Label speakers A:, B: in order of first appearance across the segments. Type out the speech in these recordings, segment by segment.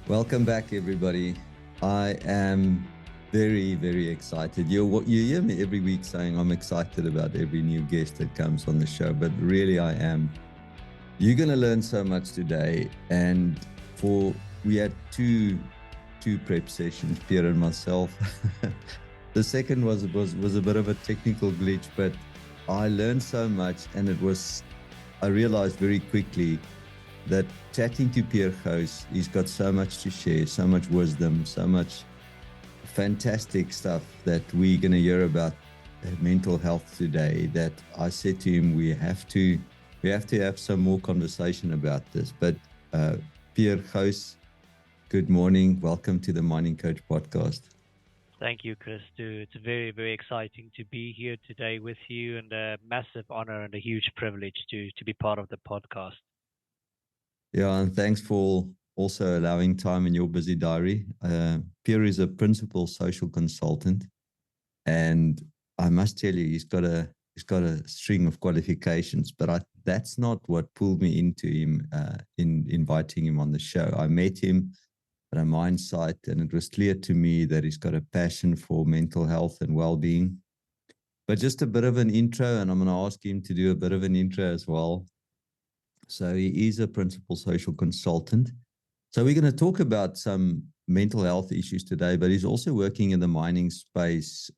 A: Welcome back, everybody. I am very, very excited. You hear me every week saying I'm excited about every new guest that comes on the show, but really I am. You're going to learn so much today. And we had two prep sessions, Pierre and myself. The second was a bit of a technical glitch, but I learned so much, and I realized very quickly that chatting to Pierre Gouws, he's got so much to share, so much wisdom, so much fantastic stuff that we're going to hear about mental health today, that I said to him, we have to have some more conversation about this. But Pierre Gouws, good morning. Welcome to the Mining Coach podcast.
B: Thank you, Christo. It's very, very exciting to be here today with you, and a massive honor and a huge privilege to be part of the podcast.
A: Yeah, and thanks for also allowing time in your busy diary. Pierre is a principal social consultant, and I must tell you, he's got a string of qualifications. But that's not what pulled me into him in inviting him on the show. I met him at a mine site, and it was clear to me that he's got a passion for mental health and well-being. But just a bit of an intro, and I'm going to ask him to do a bit of an intro as well. So he is a principal social consultant. So we're going to talk about some mental health issues today, but he's also working in the mining space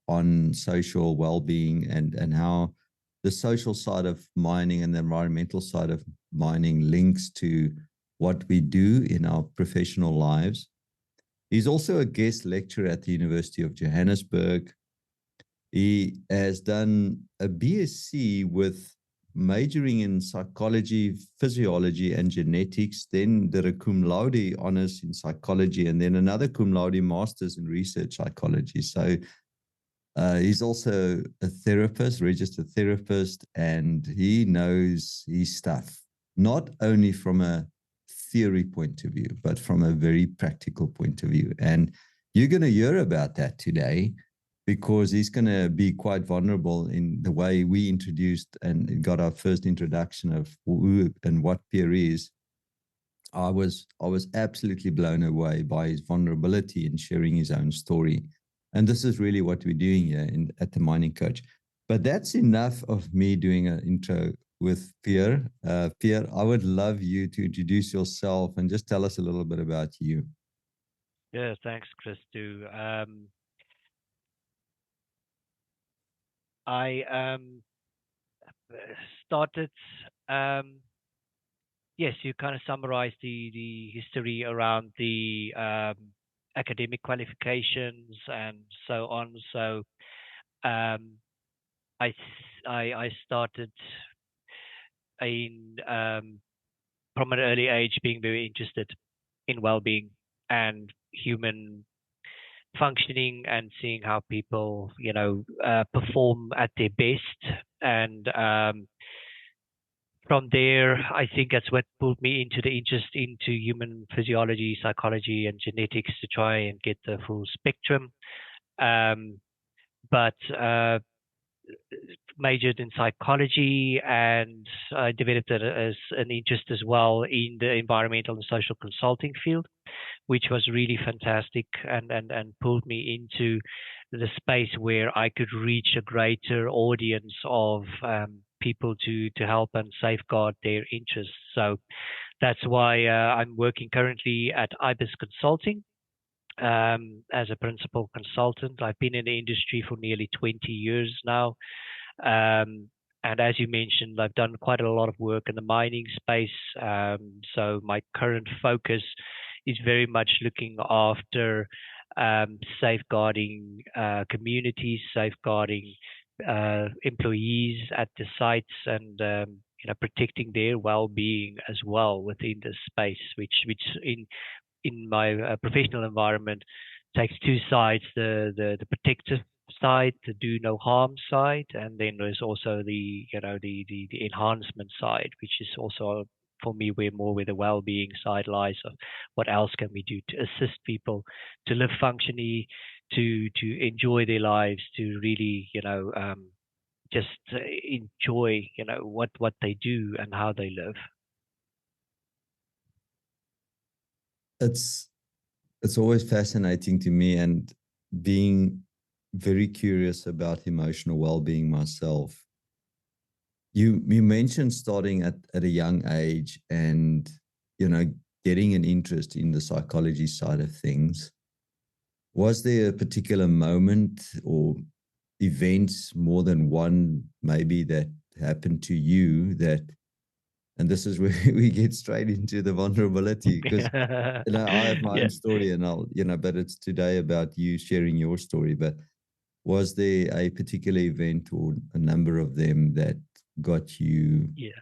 A: on social well-being and how the social side of mining and the environmental side of mining links to what we do in our professional lives. He's also a guest lecturer at the University of Johannesburg. He has done a BSc with majoring in psychology, physiology, and genetics, then did a cum laude honors in psychology, and then another cum laude master's in research psychology. So he's also a therapist, registered therapist, and he knows his stuff, not only from a theory point of view, but from a very practical point of view. And you're going to hear about that today, because he's going to be quite vulnerable in the way we introduced and got our first introduction of who and what Pierre is. I was absolutely blown away by his vulnerability in sharing his own story. And this is really what we're doing here at the Mining Coach. But that's enough of me doing an intro with Pierre. Pierre, I would love you to introduce yourself and just tell us a little bit about you.
B: Yeah, thanks, Christo. I started. Yes, you kind of summarized the history around the academic qualifications and so on. So um, I started in from an early age being very interested in well-being and human functioning, and seeing how people perform at their best. And from there, I think that's what pulled me into the interest into human physiology, psychology, and genetics, to try and get the full spectrum. um, but majored in psychology, and I developed it as an interest as well in the environmental and social consulting field, which was really fantastic, and pulled me into the space where I could reach a greater audience of people to help and safeguard their interests. So that's why I'm working currently at IBIS Consulting as a principal consultant. I've been in the industry for nearly 20 years now. And as you mentioned, I've done quite a lot of work in the mining space. So my current focus is very much looking after safeguarding communities, safeguarding employees at the sites, and protecting their well-being as well within this space, which in my professional environment takes two sides: the protective side, the do no harm side, and then there's also the enhancement side, which is also for me where the well-being side lies, of what else can we do to assist people to live functionally, to enjoy their lives, to really just enjoy what they do and how they live.
A: it's it's always fascinating to me, and being very curious about emotional well-being myself. You mentioned starting at a young age, and you know getting an interest in the psychology side of things. Was there a particular moment or events, more than one maybe, that happened to you that, and this is where we get straight into the vulnerability, because I have my
B: Yeah.
A: own story, and but it's today about you sharing your story. But was there a particular event or a number of them that got you,
B: Yeah.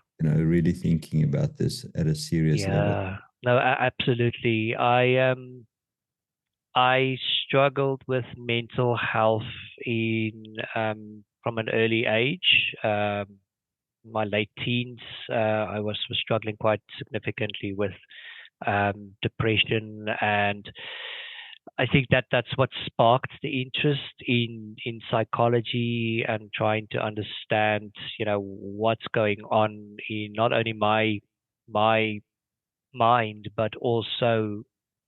A: really thinking about this at a serious level?
B: Yeah. No, absolutely. I struggled with mental health in from an early age. My late teens, I was struggling quite significantly with depression, and I think that that's what sparked the interest in psychology and trying to understand, what's going on in not only my mind, but also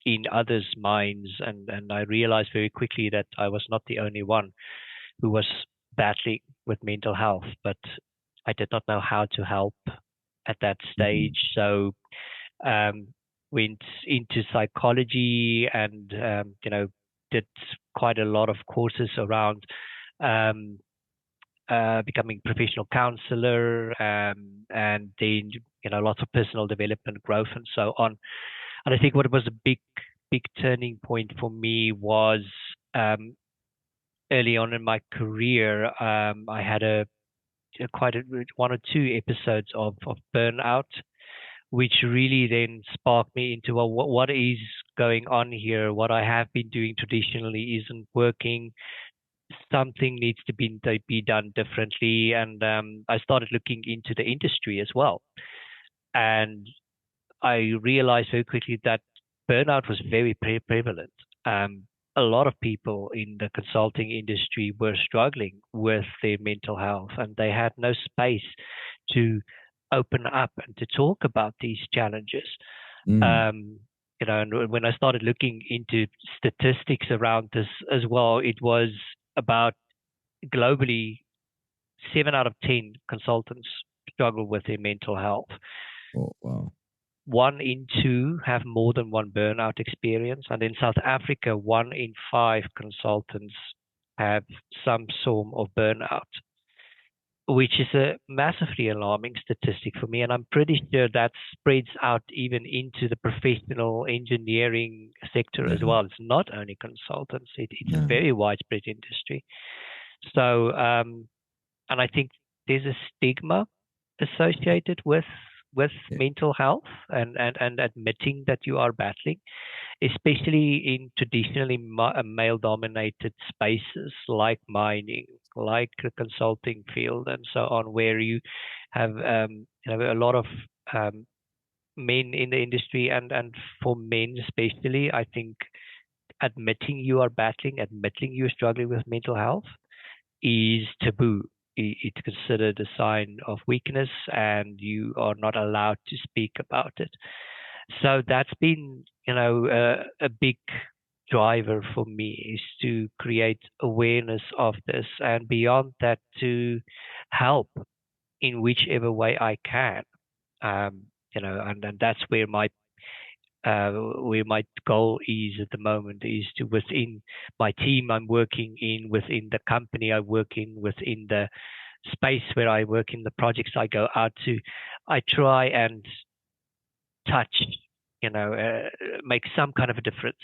B: in others' minds. And I realized very quickly that I was not the only one who was battling with mental health, but I did not know how to help at that
A: Mhm.
B: stage. So um, went into psychology and did quite a lot of courses around um, becoming professional counselor, and then lots of personal development, growth, and so on. And I think what was a big turning point for me was um, early on in my career. I had quite one or two episodes of burnout, which really then sparked me into, well, what is going on here? What I have been doing traditionally isn't working. Something needs to be done differently, and I started looking into the industry as well. And I realized very quickly that burnout was very prevalent. A lot of people in the consulting industry were struggling with their mental health, and they had no space to open up and to talk about these challenges.
A: Mm.
B: Um, and when I started looking into statistics around this as well, it was about globally 7 out of 10 consultants struggle with their mental health.
A: Oh, wow.
B: 1 in 2 have more than one burnout experience, and in South Africa, 1 in 5 consultants have some form of burnout, which is a massively alarming statistic for me. And I'm pretty sure that spreads out even into the professional engineering sector as
A: Yeah.
B: well. It's not only consultants; it's a
A: Yeah.
B: very widespread industry. So, and I think there's a stigma associated with
A: Yeah.
B: mental health, and admitting that you are battling, especially in traditionally male dominated spaces like mining, like the consulting field, and so on, where you have a lot of um, men in the industry, and for men especially, I think admitting you are battling, admitting you're struggling with mental health is taboo. It's considered a sign of weakness, and you are not allowed to speak about it. So that's been, a big driver for me, is to create awareness of this, and beyond that, to help in whichever way I can. And that's where my goal is at the moment, is to, within my team I'm working in, within the company I work in, within the space where I work, in the projects I go out to, I try and touch, make some kind of a difference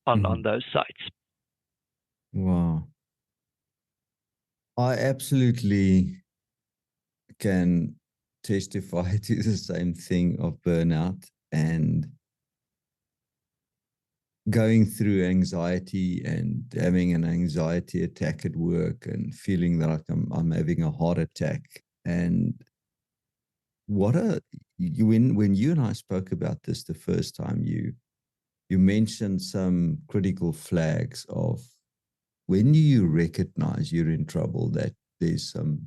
B: on
A: Mhm.
B: those sites.
A: Wow. I absolutely can testify to the same thing of burnout and going through anxiety and having an anxiety attack at work and feeling like I'm having a heart attack. And what a when you and I spoke about this the first time, you mentioned some critical flags of when do you recognize you're in trouble, that there's some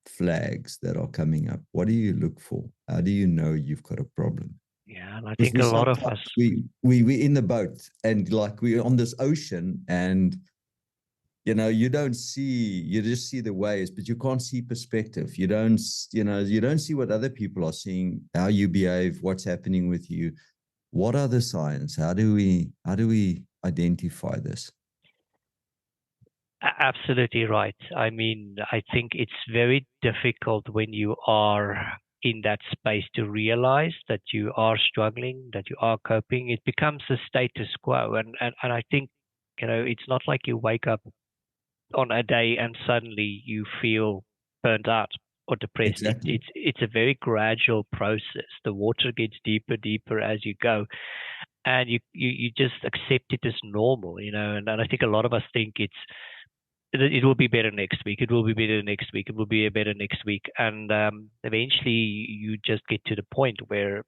A: flags that are coming up. What do you look for? How do you know you've got a problem?
B: Yeah, and I
A: Because
B: think
A: we
B: a lot of us.
A: sometimes we in the boat and like we're on this ocean and you don't see, you just see the waves, but you can't see perspective. You don't see what other people are seeing, how you behave, what's happening with you. What are the signs? How do we identify this?
B: Absolutely right. I mean, I think it's very difficult when you are in that space to realize that you are struggling, that you are coping. It becomes a status quo. And I think, it's not like you wake up on a day and suddenly you feel burnt out or depressed.
A: Exactly.
B: It's a very gradual process. The water gets deeper, deeper as you go, and you just accept it as normal, and I think a lot of us think it will be better next week. It will be better next week. It will be better next week, and eventually you just get to the point where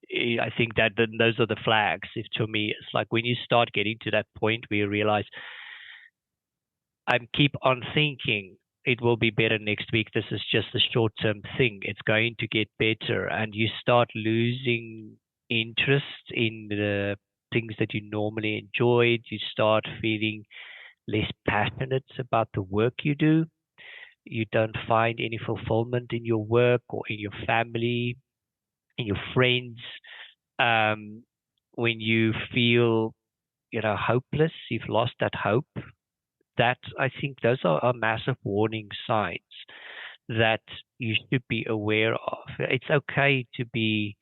B: I think that those are the flags. If to me, it's like when you start getting to that point where you realize I keep on thinking it will be better next week. This is just a short term thing. It's going to get better. And you start losing interest in the things that you normally enjoyed. You start feeling less passionate about the work you do. You don't find any fulfillment in your work or in your family, in your friends. Um, when you feel, hopeless, you've lost that hope. That I think those are massive warning signs that you should be aware of. It's okay to be,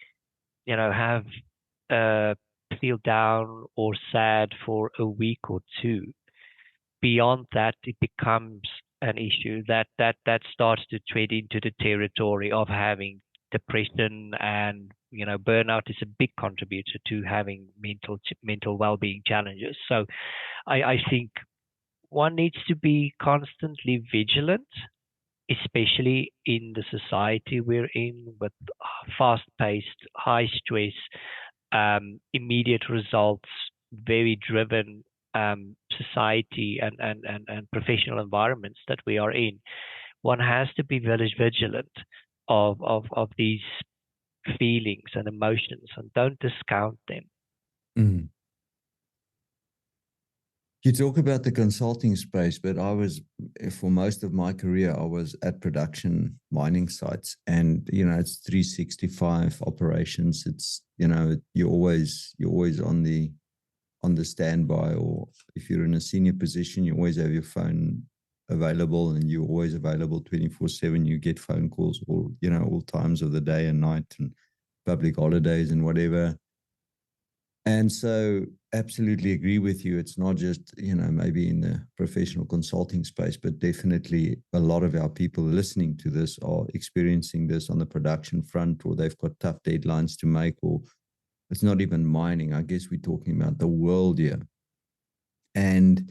B: have feel down or sad for a week or two. Beyond that, it becomes an issue that starts to tread into the territory of having depression, and burnout is a big contributor to having mental well-being challenges. So I think one needs to be constantly vigilant, especially in the society we're in with fast paced, high stress, immediate results, very driven society and professional environments that we are in. One has to be very vigilant of these feelings and emotions and don't discount them.
A: Mm. You talk about the consulting space, but for most of my career, I was at production mining sites, and it's 365 operations. It's you're always on the standby, or if you're in a senior position, you always have your phone available, and you're always available 24/7. You get phone calls all times of the day and night, and public holidays and whatever. And so, absolutely agree with you. It's not just, maybe in the professional consulting space, but definitely a lot of our people listening to this are experiencing this on the production front, or they've got tough deadlines to make, or it's not even mining. I guess we're talking about the world here. And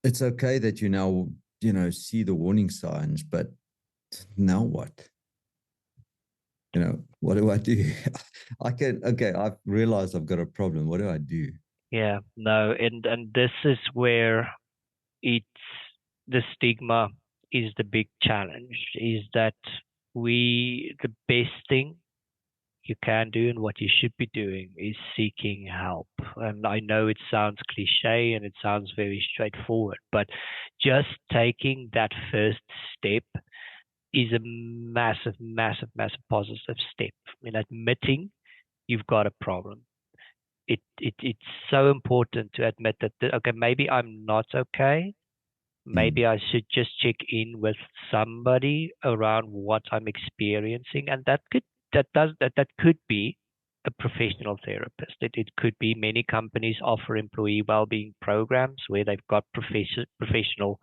A: it's okay that you now, see the warning signs, but now what? What do I do? Okay, I've realized I've got a problem. What do I do?
B: Yeah, no, and this is where it's the stigma is the big challenge. Is that the best thing you can do and what you should be doing is seeking help. And I know it sounds cliche and it sounds very straightforward, but just taking that first step is a massive, massive, massive positive step. I mean, admitting you've got a problem. It's so important to admit that, okay, maybe I'm not okay.
A: Mm,
B: Maybe I should just check in with somebody around what I'm experiencing, and that could be a professional therapist. It could be many companies offer employee well-being programs where they've got professional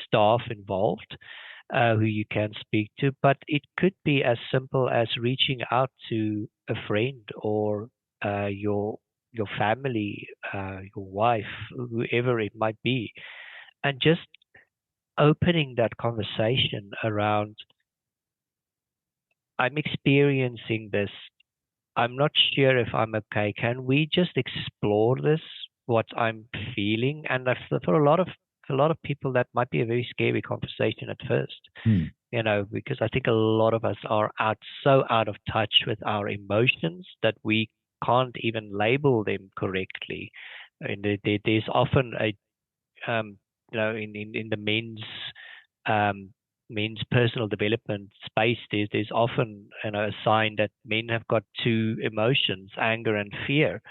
B: staff involved who you can speak to. But it could be as simple as reaching out to a friend or your family, your wife, whoever it might be, and just opening that conversation around, I'm experiencing this. I'm not sure if I'm okay. Can we just explore this, what I'm feeling? And for a lot of a lot of people that might be a very scary conversation at first, because I think a lot of us are so out of touch with our emotions that we can't even label them correctly. And there's often a in the um, men's personal development space, there's often a sign that men have got two emotions, anger and fear,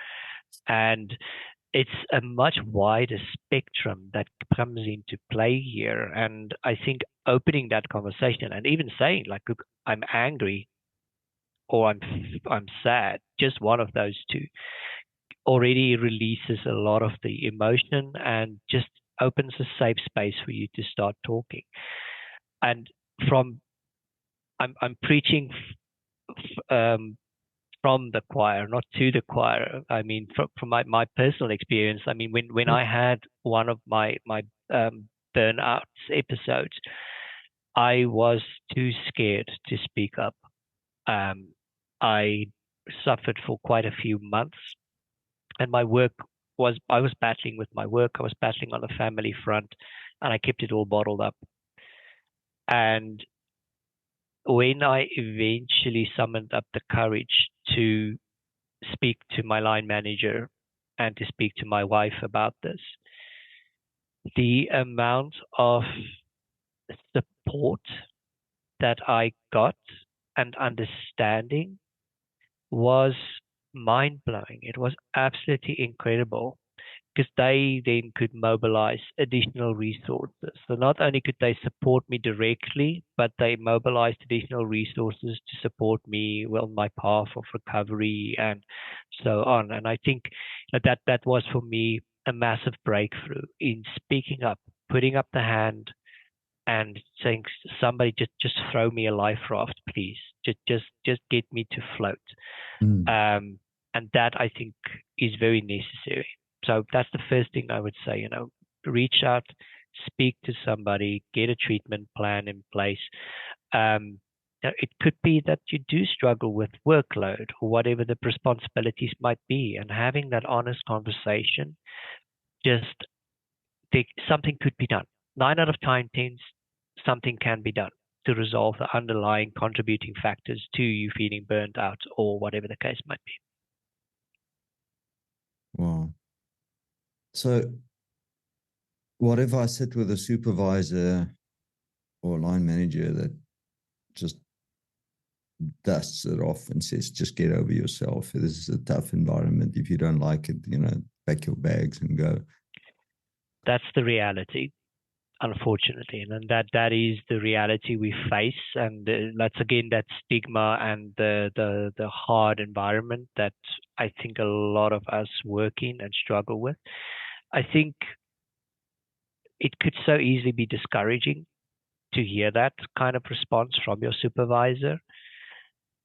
B: and it's a much wider spectrum that comes into play here. And I think opening that conversation and even saying like, look, I'm angry or I'm sad, just one of those two already releases a lot of the emotion and just opens a safe space for you to start talking. And from I'm preaching from the choir, not to the choir. I mean, from my personal experience. I mean, when I had one of my burnout episodes, I was too scared to speak up. I suffered for quite a few months, and my work I was battling with my work. I was battling on the family front, and I kept it all bottled up. And when I eventually summoned up the courage to speak to my line manager and to speak to my wife about this, the amount of support that I got and understanding was mind blowing. It was absolutely incredible because they then could mobilize additional resources. So not only could they support me directly, but they mobilized additional resources to support me on my path of recovery and so on. And I think that was for me a massive breakthrough in speaking up, putting up the hand, and saying, "Somebody just throw me a life raft, please. Just get me to float." And that I think is very necessary. So that's the first thing I would say. Reach out, speak to somebody, get a treatment plan in place. It could be that you do struggle with workload or whatever the responsibilities might be, and having that honest conversation, just think something could be done. 9 out of 10, something can be done to resolve the underlying contributing factors to you feeling burnt out or whatever the case might be.
A: Wow. So what if I sit with a supervisor or line manager that just dusts it off and says, just get over yourself. This is a tough environment. If you don't like it, pack your bags and go.
B: That's the reality, unfortunately. And that is the reality we face. And that's, again, that stigma and the hard environment that I think a lot of us work in and struggle with. I think it could so easily be discouraging to hear that kind of response from your supervisor.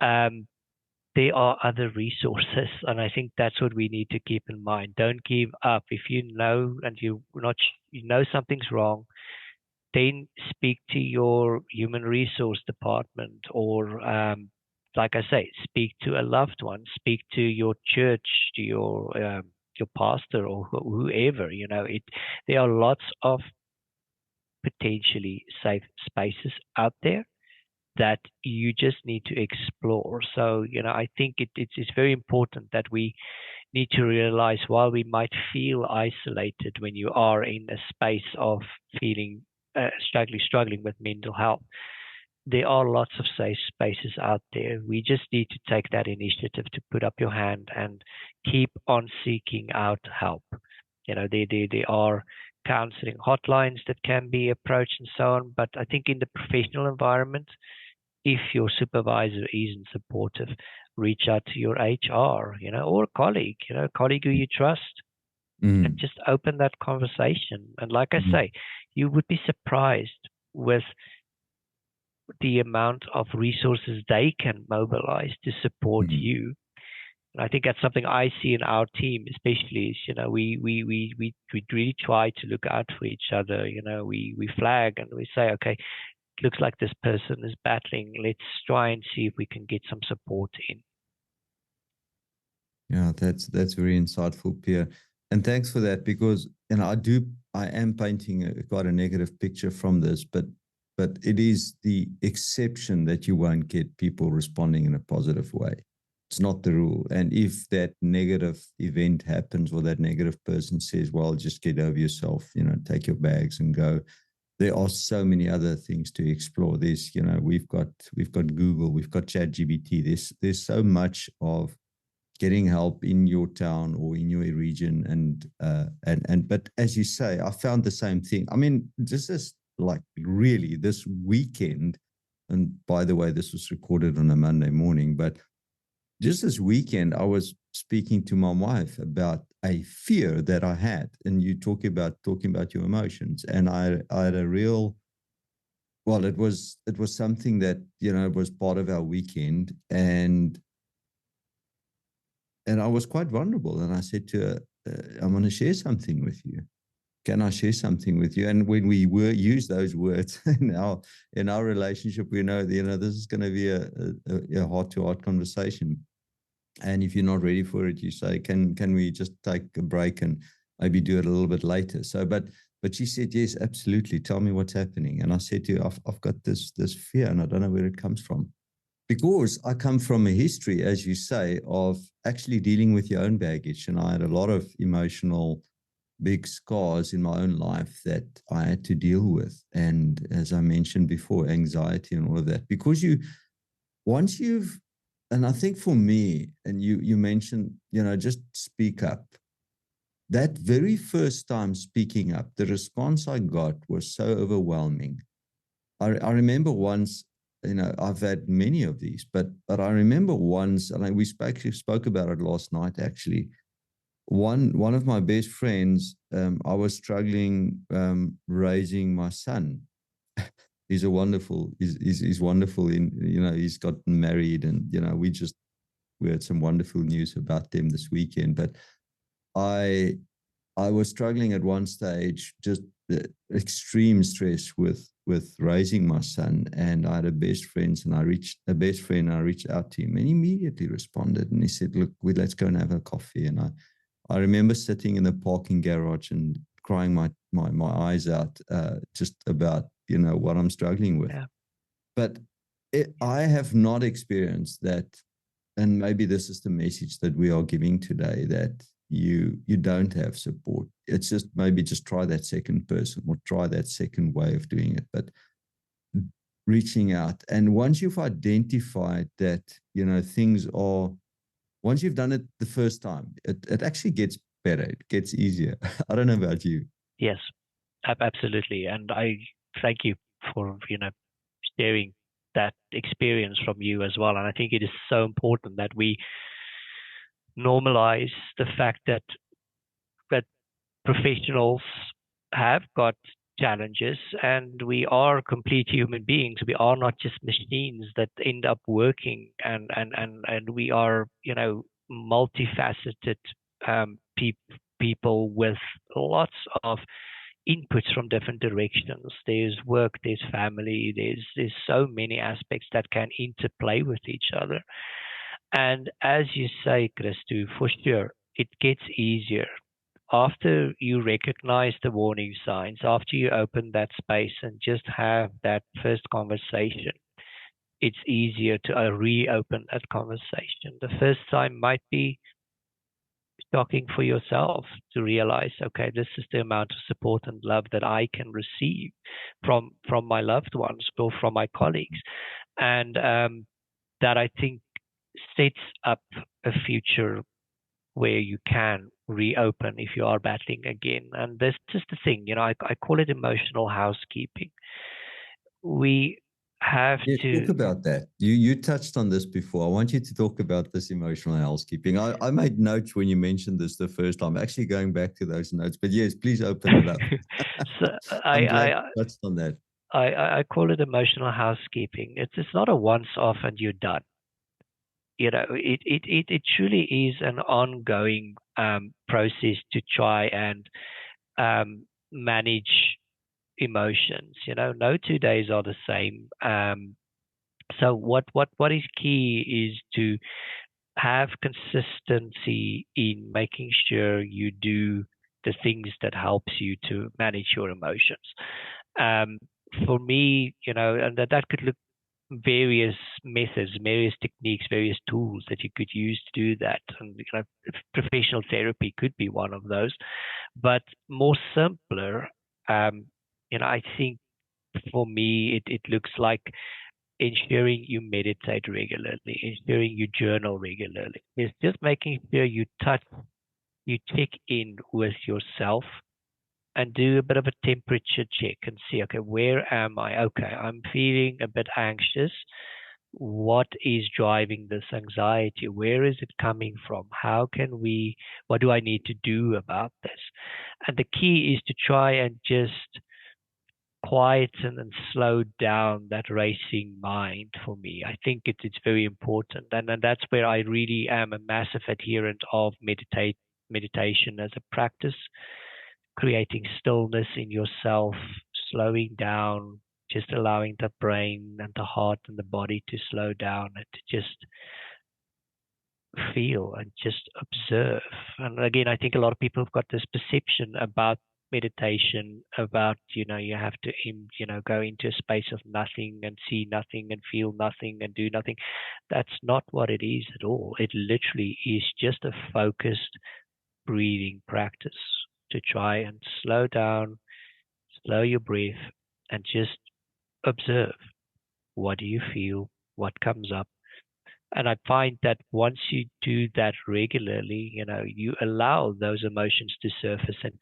B: There are other resources, and I think that's what we need to keep in mind. Don't give up. If you know and you know something's wrong, then speak to your human resource department, or like I say, speak to a loved one, speak to your church, to your pastor or whoever. There are lots of potentially safe spaces out there that you just need to explore. So, I think it's very important that we need to realize, while we might feel isolated when you are in a space of feeling struggling with mental health, there are lots of safe spaces out there. We just need to take that initiative to put up your hand and keep on seeking out help. There are counseling hotlines that can be approached and so on. But I think in the professional environment, if your supervisor isn't supportive, reach out to your HR, or a colleague, a colleague who you trust, and just open that conversation. And like I say, you would be surprised with the amount of resources they can mobilize to support you. And I think that's something I see in our team, especially is, we really try to look out for each other. We flag and we say, okay, looks like this person is battling. Let's try and see if we can get some support in.
A: Yeah, that's very insightful, Pierre. And thanks for that, because I I am painting quite a negative picture from this, but it is the exception that you won't get people responding in a positive way. It's not the rule. And if that negative event happens, or that negative person says, well, just get over yourself, take your bags and go, there are so many other things to explore. There's, we've got Google, we've got ChatGPT. There's so much of getting help in your town or in your region, and but as you say, I found the same thing. I mean, this is like really this weekend, and by the way, this was recorded on a Monday morning, but just this weekend, I was speaking to my wife about a fear that I had, and you talking about your emotions, and I had a real, well, it was something that was part of our weekend, and I was quite vulnerable, and I said to her, "I want to share something with you. Can I share something with you?" And when we use those words in our relationship, we know this is going to be a heart to heart conversation. And if you're not ready for it, you say, can we just take a break and maybe do it a little bit later? So, but she said, yes, absolutely. Tell me what's happening. And I said to her, I've got this fear, and I don't know where it comes from. Because I come from a history, as you say, of actually dealing with your own baggage. And I had a lot of emotional big scars in my own life that I had to deal with. And as I mentioned before, anxiety and all of that. Because once you've, and I think for me, and you mentioned, just speak up. That very first time speaking up, the response I got was so overwhelming. I remember once, I've had many of these, but I remember once, and we spoke about it last night actually. One of my best friends, I was struggling raising my son. He's wonderful in, he's gotten married, and we had some wonderful news about them this weekend. But I was struggling at one stage, just extreme stress with raising my son, and I had a best friend, and I reached out to him, and he immediately responded, and he said, "Look, let's go and have a coffee." And I remember sitting in the parking garage and crying my eyes out, just about what I'm struggling with.
B: Yeah.
A: But I have not experienced that, and maybe this is the message that we are giving today, that you don't have support. It's just maybe just try that second person, or try that second way of doing it, but reaching out. And once you've identified that, things are, once you've done it the first time, it actually gets better. It gets easier. I don't know about you.
B: Yes, absolutely. And I thank you for, sharing that experience from you as well. And I think it is so important that we normalize the fact that professionals have got challenges, and we are complete human beings. We are not just machines that end up working, and we are, multifaceted people with lots of inputs from different directions. There's work, there's family, there's so many aspects that can interplay with each other. And as you say, Christo, for sure, it gets easier after you recognize the warning signs, after you open that space and just have that first conversation. It's easier to reopen that conversation. The first time might be shocking for yourself to realize, okay, this is the amount of support and love that I can receive from my loved ones or from my colleagues, and that I think sets up a future where you can reopen if you are battling again. And this is the thing, I call it emotional housekeeping. We have
A: Yeah, talk
B: to.
A: about that. You touched on this before. I want you to talk about this emotional housekeeping. I made notes when you mentioned this the first time. Actually, going back to those notes, but yes, please open it up.
B: So
A: I'm glad you touched on that.
B: I call it emotional housekeeping. It's not a once off and you're done. It truly is an ongoing process to try and manage emotions. No 2 days are the same. So what is key is to have consistency in making sure you do the things that helps you to manage your emotions. Um, for me, and that could look various methods, various techniques, various tools that you could use to do that. And professional therapy could be one of those, but more simpler. I think for me, it looks like ensuring you meditate regularly, ensuring you journal regularly. It's just making sure you check in with yourself and do a bit of a temperature check and see, okay, where am I? Okay, I'm feeling a bit anxious. What is driving this anxiety? Where is it coming from? What do I need to do about this? And the key is to try and just quieten and slow down that racing mind for me. I think it's very important. And that's where I really am a massive adherent of meditation as a practice, creating stillness in yourself, slowing down, just allowing the brain and the heart and the body to slow down and to just feel and just observe. And again, I think a lot of people have got this perception about meditation, about, you have to, go into a space of nothing and see nothing and feel nothing and do nothing. That's not what it is at all. It literally is just a focused breathing practice to try and slow down, slow your breath, and just observe. What do you feel? What comes up? And I find that once you do that regularly, you allow those emotions to surface and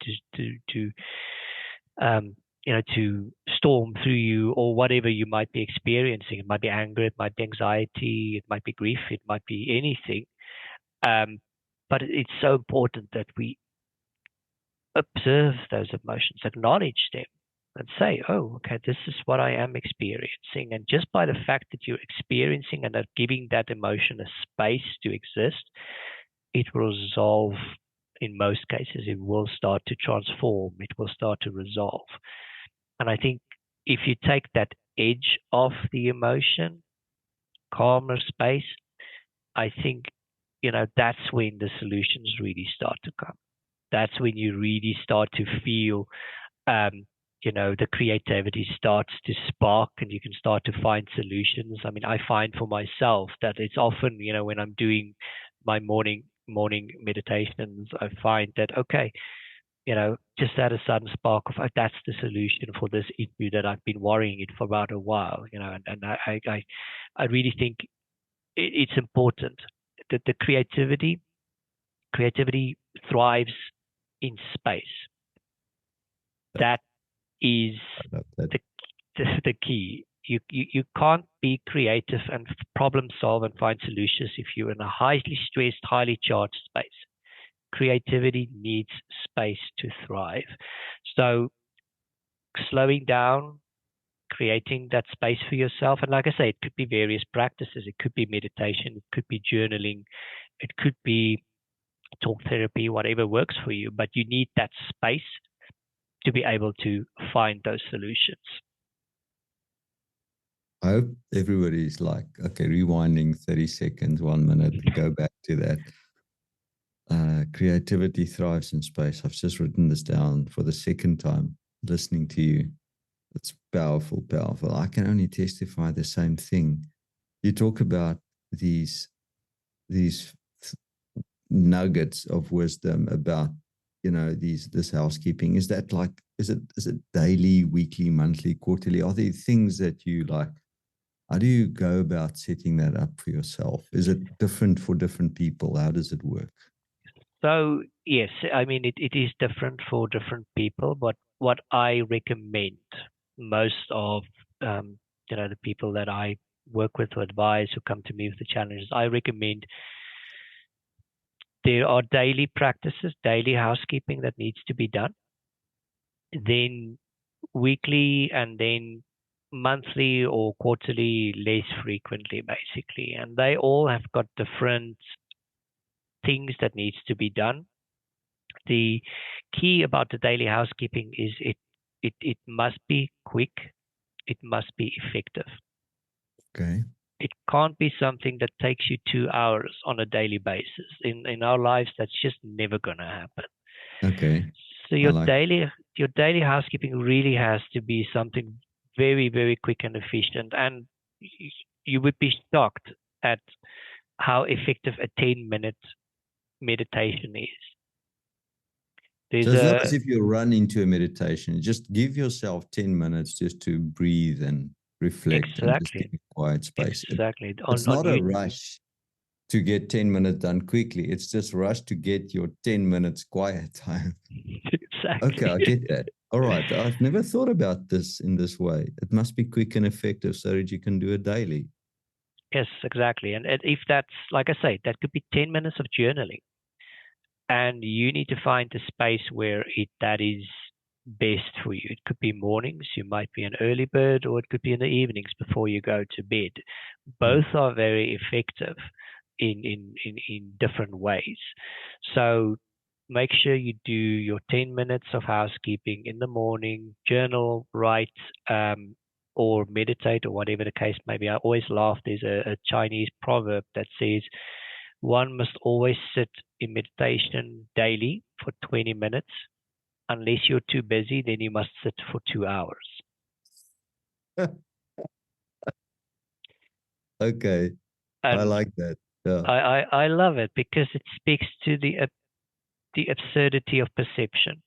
B: to storm through you, or whatever you might be experiencing. It might be anger, it might be anxiety, it might be grief, it might be anything. But it's so important that we observe those emotions, acknowledge them, and say, oh, okay, this is what I am experiencing. And just by the fact that you're experiencing and are giving that emotion a space to exist, it will resolve. In most cases, it will start to transform, it will start to resolve. And I think if you take that edge off the emotion, calmer space, I think, that's when the solutions really start to come. That's when you really start to feel, um, the creativity starts to spark and you can start to find solutions. I mean, I find for myself that it's often, when I'm doing my morning meditations, I find that, okay, just that a sudden spark of, oh, that's the solution for this issue that I've been worrying it for about a while, and I really think it's important that the creativity thrives in space. That is
A: That.
B: the key. You can't be creative and problem solve and find solutions if you're in a highly stressed, highly charged space. Creativity needs space to thrive. So slowing down, creating that space for yourself, and like I say, it could be various practices. It could be meditation, it could be journaling, it could be talk therapy, whatever works for you, but you need that space to be able to find those solutions.
A: I hope everybody's like, okay, rewinding 30 seconds, 1 minute, go back to that. Creativity thrives in space. I've just written this down for the second time listening to you. It's powerful, powerful. I can only testify the same thing. You talk about these nuggets of wisdom about, this housekeeping. Is it daily, weekly, monthly, quarterly? Are there things that you like? How do you go about setting that up for yourself? Is it different for different people? How does it work?
B: So yes, I mean it is different for different people, but what I recommend most of the people that I work with or advise who come to me with the challenges, I recommend there are daily practices, daily housekeeping that needs to be done, then weekly, and then monthly or quarterly, less frequently, basically. And they all have got different things that needs to be done. The key about the daily housekeeping is it must be quick, it must be effective.
A: Okay.
B: It can't be something that takes you 2 hours on a daily basis. In our lives, that's just never going to happen.
A: Okay.
B: So
A: I like.
B: your daily housekeeping really has to be something very, very quick and efficient. And you would be shocked at how effective a 10-minute meditation is.
A: So
B: There's
A: it's not
B: a
A: as if you run into a meditation. Just give yourself 10 minutes just to breathe and reflect and just give
B: exactly,
A: a quiet space.
B: exactly
A: It's
B: on
A: not a
B: you
A: rush to get 10 minutes done quickly. It's just rush to get your 10 minutes quiet time. Okay,
B: exactly.
A: I get that. All right. I've never thought about this in this way. It must be quick and effective so that you can do it daily.
B: Yes, exactly. And if that's like I say, that could be 10 minutes of journaling, and you need to find a space where that is best for you. It could be mornings, you might be an early bird, or it could be in the evenings before you go to bed.
A: Mm.
B: Both are very effective in different ways. So make sure you do your 10 minutes of housekeeping in the morning, journal, write, or meditate, or whatever the case may be. I always laugh. There's a Chinese proverb that says, one must always sit in meditation daily for 20 minutes. Unless you're too busy, then you must sit for 2 hours.
A: Okay. I
B: And
A: like that. Yeah.
B: I love it because it speaks to the absurdity of perception.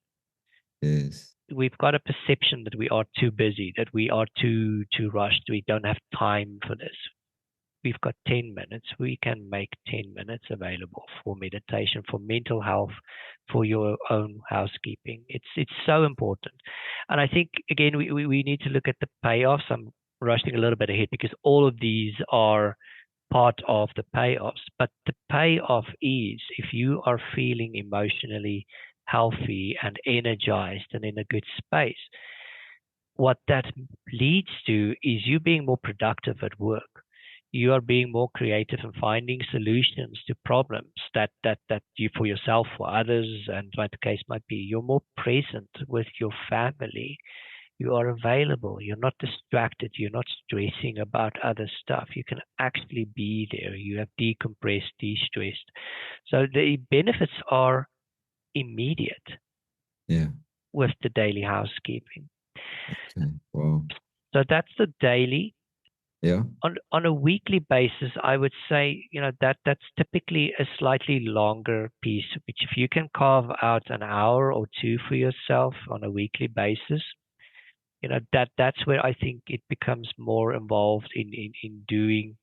A: Yes.
B: We've got a perception that we are too busy, that we are too rushed, we don't have time for this. We've got 10 minutes. We can make 10 minutes available for meditation, for mental health, for your own housekeeping. It's so important. And I think, again, we need to look at the payoffs. I'm rushing a little bit ahead because all of these are part of the payoffs. But the payoff is if you are feeling emotionally healthy and energized and in a good space, what that leads to is you being more productive at work. You are being more creative and finding solutions to problems that you for yourself, for others, and like the case might be. You're more present with your family. You are available. You're not distracted. You're not stressing about other stuff. You can actually be there. You have decompressed, de-stressed. So the benefits are immediate
A: Yeah.
B: with the daily housekeeping.
A: Okay. Wow.
B: So that's the daily.
A: Yeah.
B: On a weekly basis, I would say, that's typically a slightly longer piece, which if you can carve out an hour or two for yourself on a weekly basis, that's where I think it becomes more involved in doing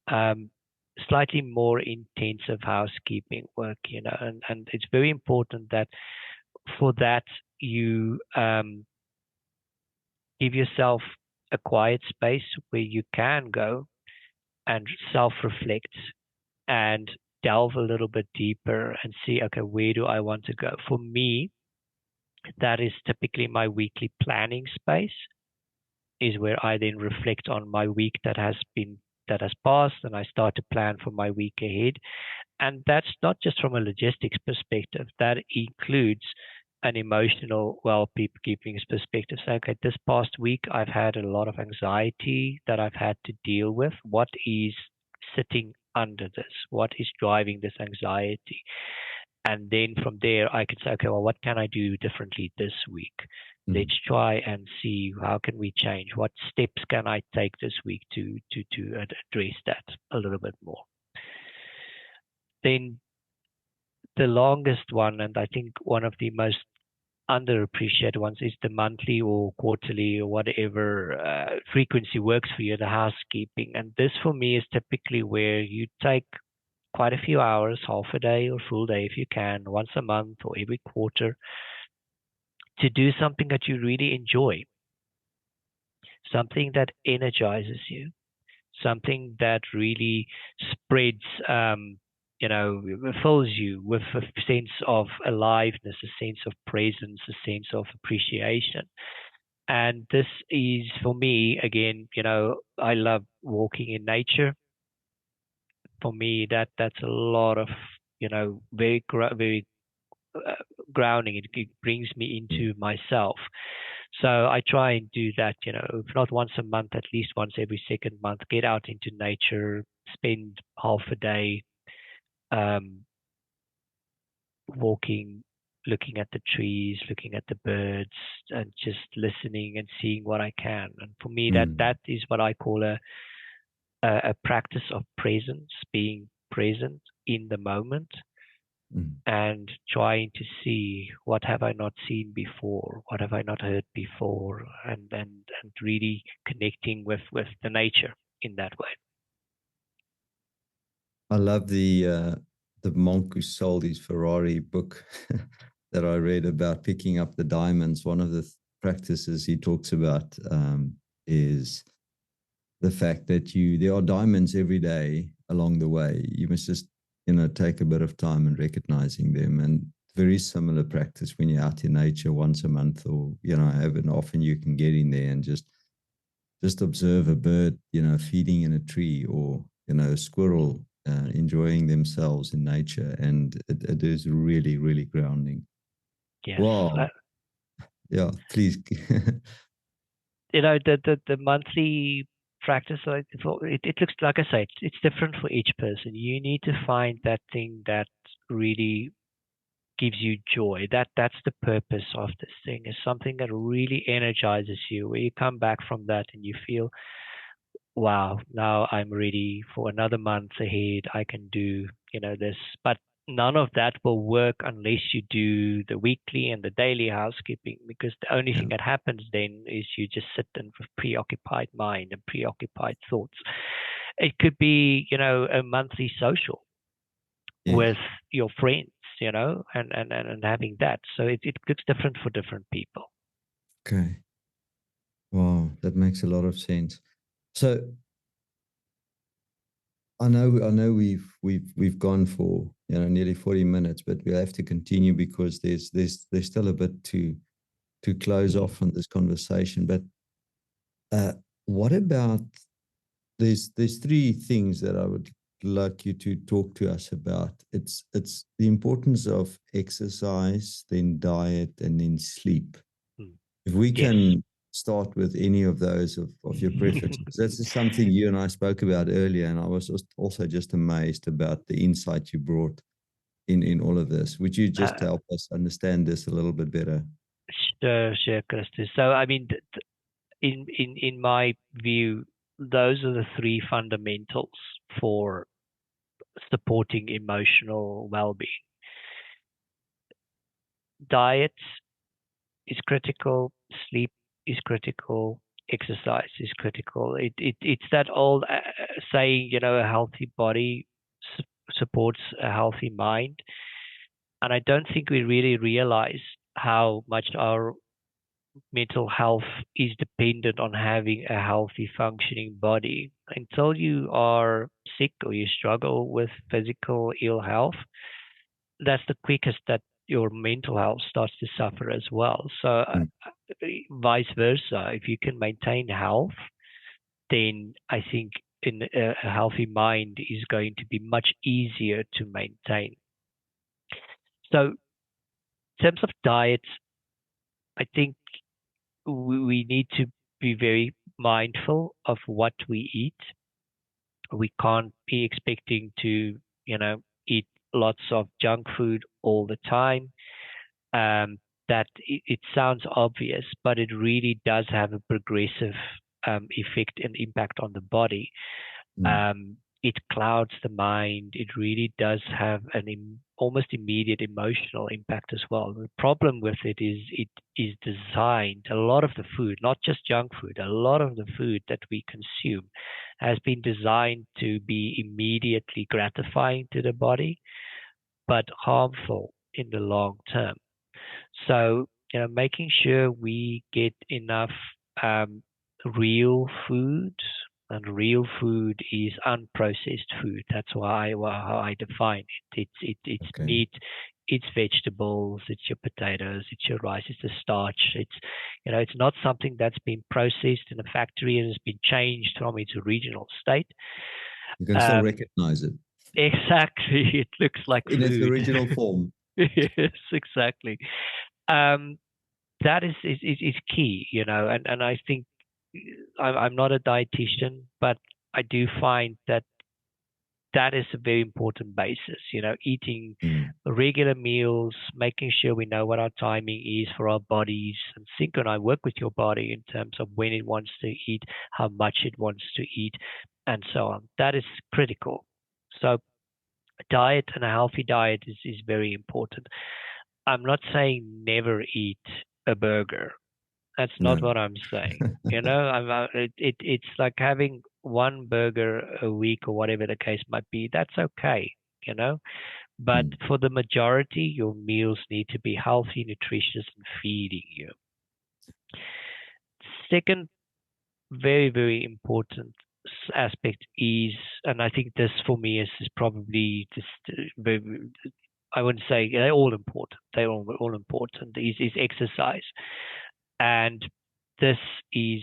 B: um, slightly more intensive housekeeping work, and it's very important that for that you give yourself a quiet space where you can go and self reflect and delve a little bit deeper and see, okay, where do I want to go? For me, that is typically my weekly planning space, is where I then reflect on my week that has passed, and I start to plan for my week ahead. And that's not just from a logistics perspective, that includes an emotional well-keeping perspective. So, okay, this past week I've had a lot of anxiety that I've had to deal with. What is sitting under this? What is driving this anxiety? And then from there, I can say, okay, well, what can I do differently this week?
A: Mm.
B: Let's try and see how can we change. What steps can I take this week to address that a little bit more? Then the longest one, and I think one of the most underappreciated ones, is the monthly or quarterly or whatever frequency works for you, the housekeeping. And this for me is typically where you take quite a few hours, half a day or full day if you can, once a month or every quarter, to do something that you really enjoy, something that energizes you, something that really spreads, fills you with a sense of aliveness, a sense of presence, a sense of appreciation. And this is for me, again, I love walking in nature. For me, that's a lot of, very uh, grounding. It brings me
A: Yeah.
B: into myself. So I try and do that, if not once a month, at least once every second month, get out into nature, spend half a day um, walking, looking at the trees, looking at the birds, and just listening and seeing what I can. And for me, that is what I call a practice of presence, being present in the moment and trying to see what have I not seen before, what have I not heard before, and really connecting with the nature in that way.
A: I love the monk who sold his Ferrari book that I read about picking up the diamonds. One of the practices he talks about is the fact that there are diamonds every day along the way. You must just take a bit of time and recognizing them. And very similar practice when you're out in nature once a month, or often you can get in there and just observe a bird feeding in a tree, or a squirrel enjoying themselves in nature, and it is really, really grounding.
B: Yes.
A: Wow. Yeah, please.
B: The monthly practice, it looks like I say, it's different for each person. You need to find that thing that really gives you joy. That's the purpose of this thing, is something that really energizes you, where you come back from that and you feel, wow, now I'm ready for another month ahead. I can do, this. But none of that will work unless you do the weekly and the daily housekeeping, because the only thing that happens then is you just sit in with preoccupied mind and preoccupied thoughts. It could be, a monthly social with your friends, and having that. So it looks different for different people.
A: Okay. Wow, that makes a lot of sense. So I know we've gone for nearly 40 minutes, but we have to continue because there's still a bit to close off on this conversation. But what about there's three things that I would like you to talk to us about. It's the importance of exercise, then diet, and then sleep. If we can start with any of those of your preferences. That's something you and I spoke about earlier, and I was also just amazed about the insight you brought in all of this. Would you just help us understand this a little bit better?
B: Sure, Christo. So, I mean, in my view, those are the three fundamentals for supporting emotional well-being. Diet is critical, sleep is critical, exercise is critical. It's that old saying, a healthy body supports a healthy mind, and I don't think we really realize how much our mental health is dependent on having a healthy functioning body. Until you are sick or you struggle with physical ill health, that's the quickest that your mental health starts to suffer as well. So vice versa, if you can maintain health, then I think a healthy mind is going to be much easier to maintain. So in terms of diet, I think we need to be very mindful of what we eat. We can't be expecting to, eat lots of junk food all the time. That it sounds obvious, but it really does have a progressive effect and impact on the body. It clouds the mind. It really does have an almost immediate emotional impact as well. The problem with it is designed, a lot of the food, not just junk food, a lot of the food that we consume has been designed to be immediately gratifying to the body, but harmful in the long term. So, making sure we get enough real food, and real food is unprocessed food. That's how I define it. It's meat, it's vegetables, it's your potatoes, it's your rice, it's the starch. It's not something that's been processed in a factory and has been changed from its original state.
A: You can still recognize it.
B: Exactly, it looks like
A: in
B: food.
A: its original form.
B: Yes, exactly. That is key, and I think I'm not a dietitian, but I do find that that is a very important basis, eating
A: Mm.
B: regular meals, making sure we know what our timing is for our bodies, and synchronize, work with your body in terms of when it wants to eat, how much it wants to eat, and so on. That is critical. So diet and a healthy diet is very important. I'm not saying never eat a burger. That's not
A: No.
B: what I'm saying. It's like having one burger a week or whatever the case might be. That's okay, you know. But
A: Mm.
B: for the majority, your meals need to be healthy, nutritious, and feeding you. Second, very very important aspect is, and I think this for me is probably just very, I wouldn't say they're all important. They're all important. Is exercise, and this is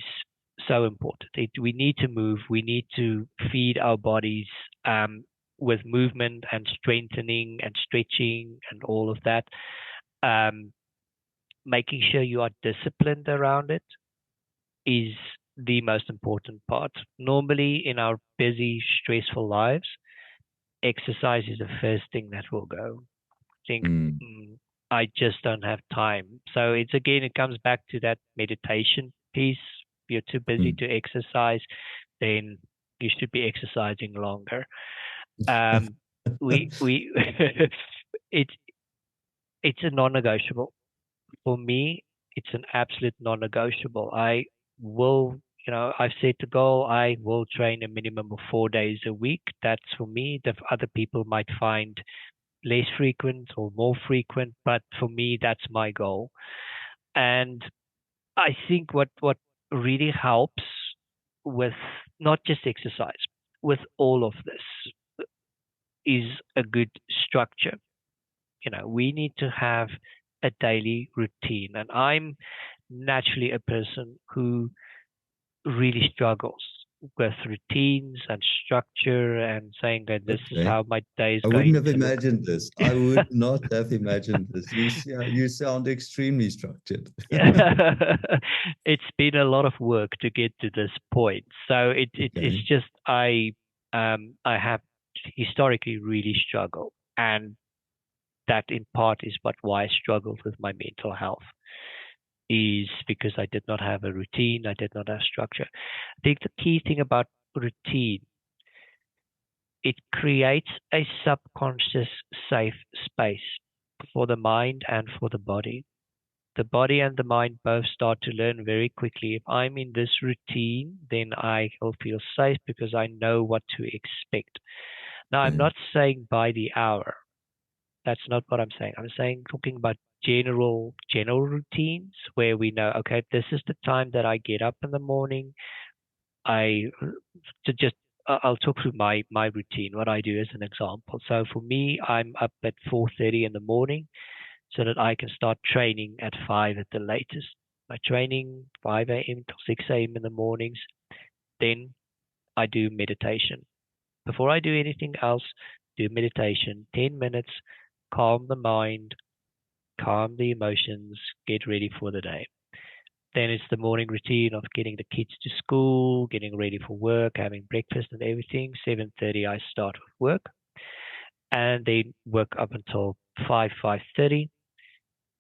B: so important. We need to move. We need to feed our bodies with movement and strengthening and stretching and all of that. Um, Making sure you are disciplined around it is the most important part. Normally, in our busy, stressful lives, exercise is the first thing that will go. Think,
A: Mm.
B: mm, I just don't have time. So it's again, it comes back to that meditation piece. You're too busy
A: Mm.
B: to exercise, then you should be exercising longer. Um, we it's it's a non-negotiable for me. It's an absolute non-negotiable. I will, I've set the goal. I will train a minimum of 4 days a week. That's for me. The other people might find less frequent or more frequent, but for me, that's my goal. And I think what really helps with not just exercise, with all of this, is a good structure. We need to have a daily routine. And I'm naturally a person who really struggles with routines and structure and saying that this is
A: Okay.
B: how my day is
A: I wouldn't
B: going
A: have
B: to look.
A: imagined this. I would not have imagined this. You sound extremely structured.
B: It's been a lot of work to get to this point. So it's
A: Okay.
B: just I have historically really struggled, and that in part is why I struggled with my mental health, is because I did not have a routine, I did not have structure. I think the key thing about routine, it creates a subconscious safe space for the mind and for the body. The body and the mind both start to learn very quickly. If I'm in this routine, then I will feel safe because I know what to expect. Now, I'm
A: Okay.
B: not saying by the hour. That's not what I'm saying. I'm saying talking about general routines where we know, okay, this is the time that I get up in the morning. I to just I'll talk through my routine, what I do as an example. So for me, I'm up at 4:30 in the morning so that I can start training at 5 at the latest. My training 5 a.m. till 6 a.m. in the mornings. Then I do meditation. Before I do anything else, do meditation, 10 minutes, calm the mind, calm the emotions, get ready for the day. Then it's the morning routine of getting the kids to school, getting ready for work, having breakfast and everything. 7:30 I start with work, and then work up until 5:30.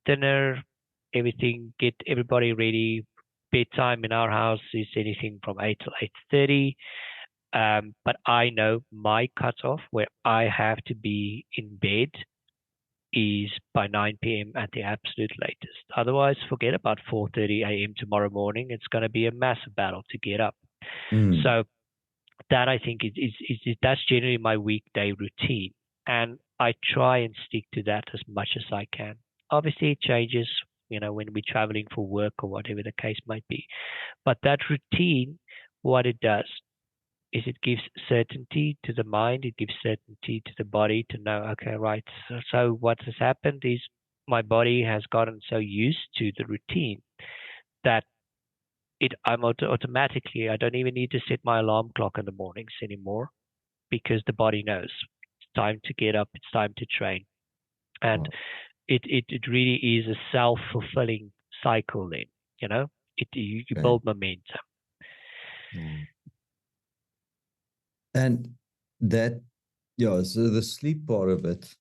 B: Dinner, everything, get everybody ready. Bedtime in our house is anything from 8 to 8:30. But I know my cutoff where I have to be in bed is by 9 p.m. at the absolute latest. Otherwise, forget about 4:30 a.m. tomorrow morning. It's going to be a massive battle to get up.
A: Mm.
B: So that I think is that's generally my weekday routine, and I try and stick to that as much as I can. Obviously, it changes, when we're traveling for work or whatever the case might be. But that routine, what it does is it gives certainty to the mind, it gives certainty to the body to know, okay, right. So what has happened is my body has gotten so used to the routine that I'm automatically, I don't even need to set my alarm clock in the mornings anymore because the body knows it's time to get up, it's time to train. And
A: Wow.
B: it really is a self-fulfilling cycle then, you know, you
A: Okay.
B: build momentum.
A: Mm. And that Yeah, so the sleep part of it,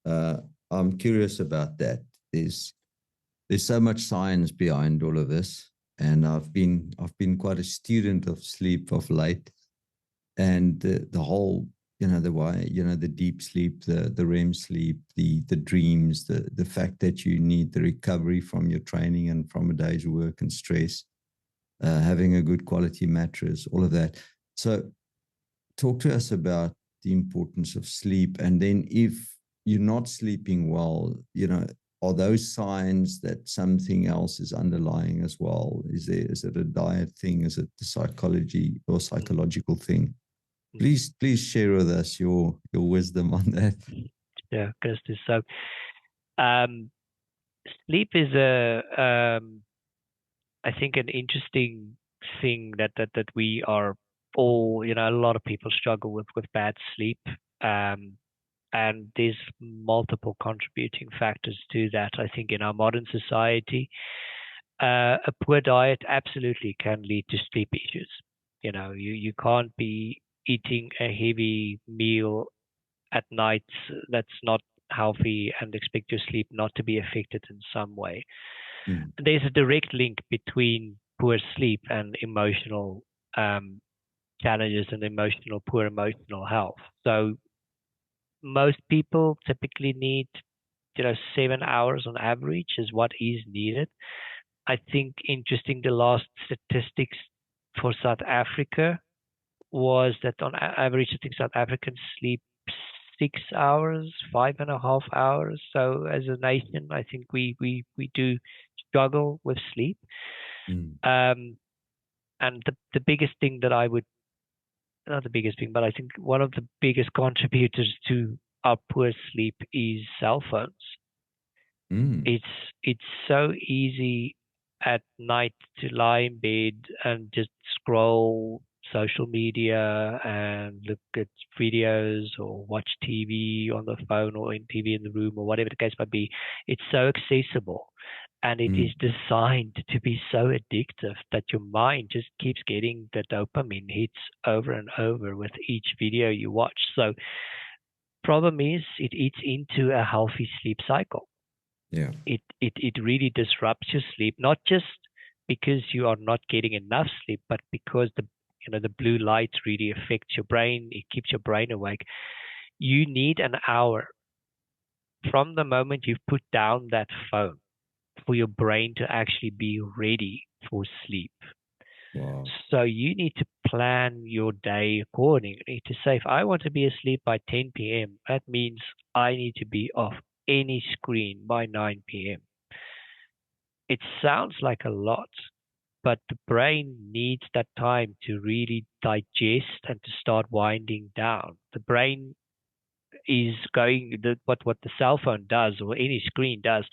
A: uh, I'm curious about that. There's so much science behind all of this, and I've been quite a student of sleep of late, and the whole, the why, the deep sleep, the REM sleep, the dreams, the fact that you need the recovery from your training and from a day's work and stress, having a good quality mattress, all of that. So talk to us about the importance of sleep. And then if you're not sleeping well, are those signs that something else is underlying as well? Is it a diet thing? Is it the psychology or psychological thing? Please share with us your wisdom on that.
B: Yeah, Christo. So, um, sleep is I think, an interesting thing that we are all, a lot of people struggle with bad sleep. Um, and there's multiple contributing factors to that. I think in our modern society, a poor diet absolutely can lead to sleep issues. You can't be eating a heavy meal at night that's not healthy and expect your sleep not to be affected in some way.
A: Mm,
B: There's a direct link between poor sleep and emotional um, challenges and poor emotional health. So most people typically need, 7 hours on average is what is needed. I think interesting, the last statistics for South Africa was that on average, I think South Africans sleep 6 hours, 5.5 hours. So as a nation, I think we do struggle with sleep.
A: mm,
B: Um, and the biggest thing that I would, not the biggest thing, but I think one of the biggest contributors to our poor sleep is cell phones.
A: mm,
B: It's it's so easy at night to lie in bed and just scroll social media and look at videos or watch TV on the phone or in TV in the room or whatever the case might be. It's so accessible and it is
A: mm.
B: designed to be so addictive that your mind just keeps getting the dopamine hits over and over with each video you watch. So problem is it eats into a healthy sleep cycle.
A: Yeah.
B: It really disrupts your sleep, not just because you are not getting enough sleep, but because the blue light really affects your brain. It keeps your brain awake. You need an hour from the moment you've put down that phone for your brain to actually be ready for sleep.
A: Wow.
B: So you need to plan your day accordingly to say, if I want to be asleep by 10 p.m., that means I need to be off any screen by 9 p.m. It sounds like a lot, but the brain needs that time to really digest and to start winding down. The brain is going, what the cell phone does or any screen does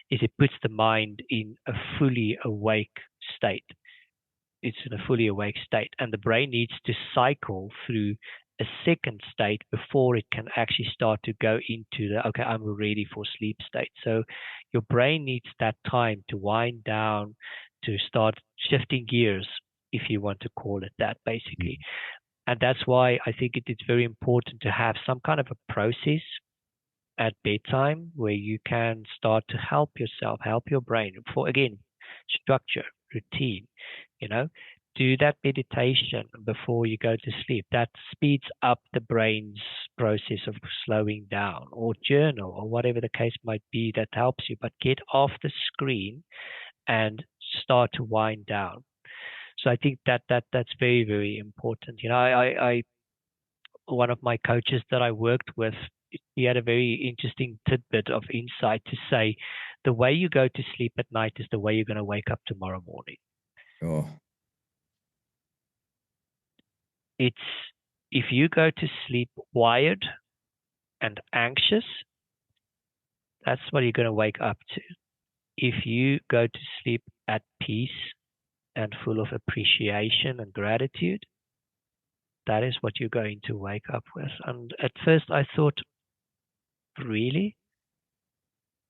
B: is it puts the mind in a fully awake state. It's in a fully awake state, and the brain needs to cycle through a second state before it can actually start to go into the, okay, I'm ready for sleep state. So your brain needs that time to wind down, to start shifting gears, if you want to call it that, basically.
A: Mm,
B: And that's why I think it's very important to have some kind of a process at bedtime where you can start to help yourself, help your brain for, again, structure, routine, you know, do that meditation before you go to sleep. That speeds up the brain's process of slowing down, or journal, or whatever the case might be that helps you, but get off the screen and start to wind down. So I think that's very, very important. I one of my coaches that I worked with, he had a very interesting tidbit of insight to say, the way you go to sleep at night is the way you're going to wake up tomorrow morning.
A: oh,
B: It's if you go to sleep wired and anxious, that's what you're going to wake up to. If you go to sleep at peace and full of appreciation and gratitude, that is what you're going to wake up with. And at first I thought, really?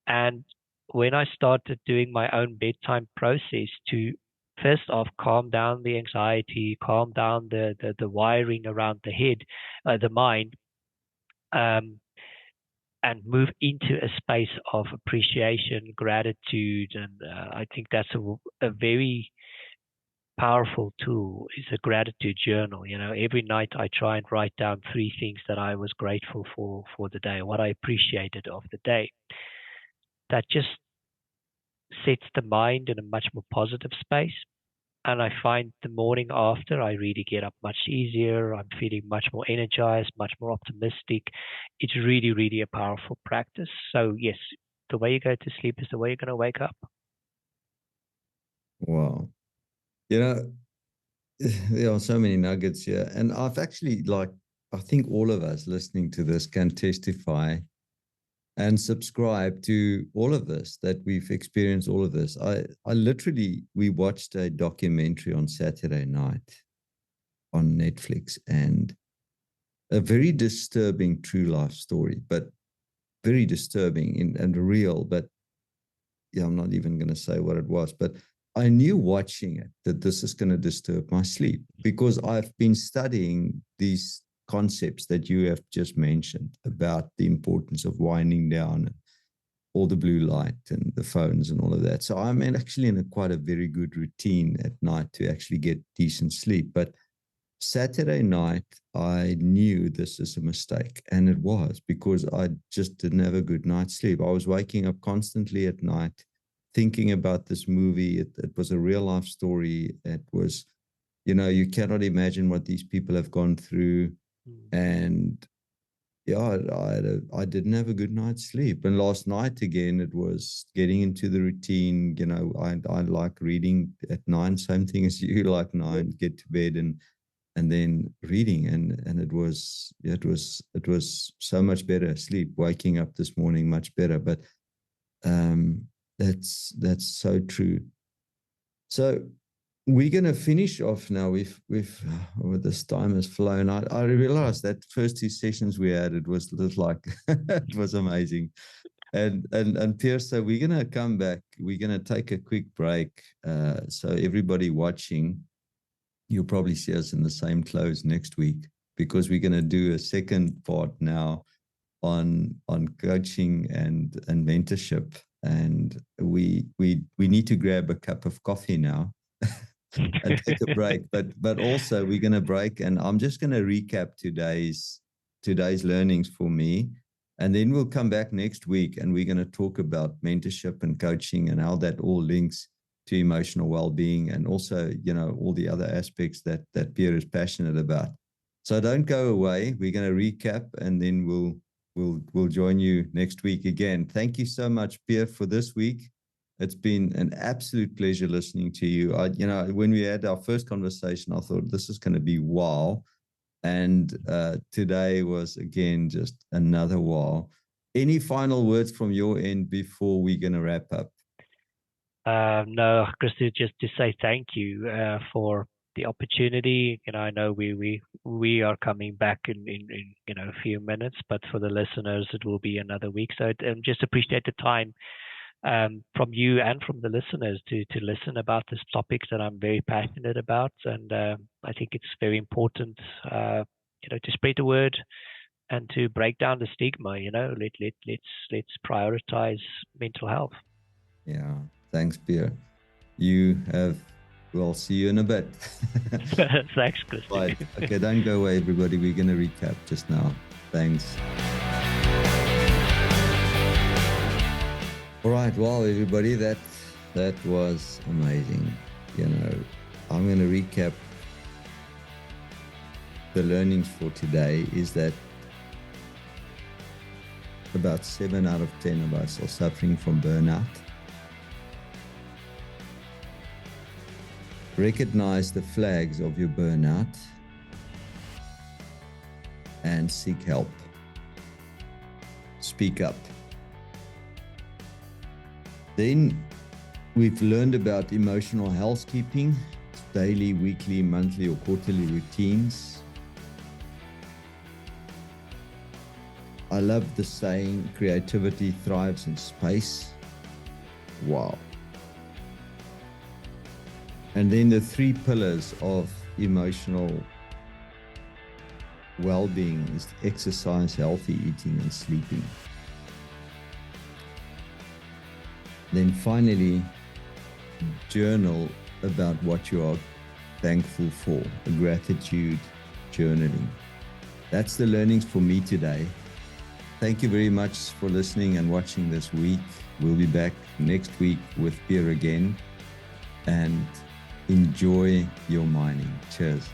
B: And when I started doing my own bedtime process to first off calm down the anxiety, calm down the wiring around the head, the mind, um, and move into a space of appreciation, gratitude, and I think that's a very powerful tool is a gratitude journal. Every night I try and write down three things that I was grateful for the day, what I appreciated of the day. That just sets the mind in a much more positive space. And I find the morning after, I really get up much easier. I'm feeling much more energized, much more optimistic. It's really, really a powerful practice. So, yes, the way you go to sleep is the way you're going to wake up.
A: Wow. There are so many nuggets here. And I've actually, I think all of us listening to this can testify and subscribe to all of this, that we've experienced all of this. We watched a documentary on Saturday night on Netflix, and a very disturbing true life story, but very disturbing and real. But yeah, I'm not even going to say what it was, but I knew watching it that this is going to disturb my sleep, because I've been studying these concepts that you have just mentioned about the importance of winding down and all the blue light and the phones and all of that. So I'm actually in quite a very good routine at night to actually get decent sleep. But Saturday night, I knew this is a mistake, and it was, because I just didn't have a good night's sleep. I was waking up constantly at night thinking about this movie. It was a real life story. It was, you cannot imagine what these people have gone through. And yeah, I didn't have a good night's sleep. And last night again, it was getting into the routine. I like reading at 9, same thing as you, like 9, get to bed and then reading, and it was so much better sleep. Waking up this morning much better. But that's so true. So we're going to finish off now. We've this time has flown. I realized that first 2 sessions we had, it was like it was amazing. And Pierre, so we're going to come back. We're going to take a quick break. So everybody watching, you'll probably see us in the same clothes next week, because we're going to do a second part now on coaching and mentorship. And we need to grab a cup of coffee now and take a break. But also we're going to break, and I'm just going to recap today's learnings for me. And then we'll come back next week, and we're going to talk about mentorship and coaching and how that all links to emotional well-being, and also, all the other aspects that Pierre is passionate about. So don't go away. We're going to recap, and then we'll join you next week again. Thank you so much, Pierre, for this week. It's been an absolute pleasure listening to you. When we had our first conversation, I thought this is going to be wow. And today was, again, just another wow. Any final words from your end before we're going to wrap up?
B: No, Christo, just to say thank you for the opportunity. I know we are coming back in a few minutes, but for the listeners, it will be another week. So just appreciate the time from you and from the listeners to listen about this topic that I'm very passionate about, and I think it's very important, to spread the word and to break down the stigma. Let's prioritize mental health.
A: Yeah, thanks, Pierre. We'll see you in a bit.
B: Thanks, Christo.
A: Right. Okay, don't go away, everybody. We're going to recap just now. Thanks. All right, well, everybody, that was amazing. I'm going to recap the learnings for today. Is that about 7 out of 10 of us are suffering from burnout. Recognize the flags of your burnout and seek help. Speak up. Then we've learned about emotional housekeeping, daily, weekly, monthly, or quarterly routines. I love the saying, creativity thrives in space. Wow. And then the 3 pillars of emotional well-being is exercise, healthy eating, and sleeping. Then finally, journal about what you are thankful for, a gratitude journaling. That's the learnings for me today. Thank you very much for listening and watching this week. We'll be back next week with Pierre again, and enjoy your mining. Cheers.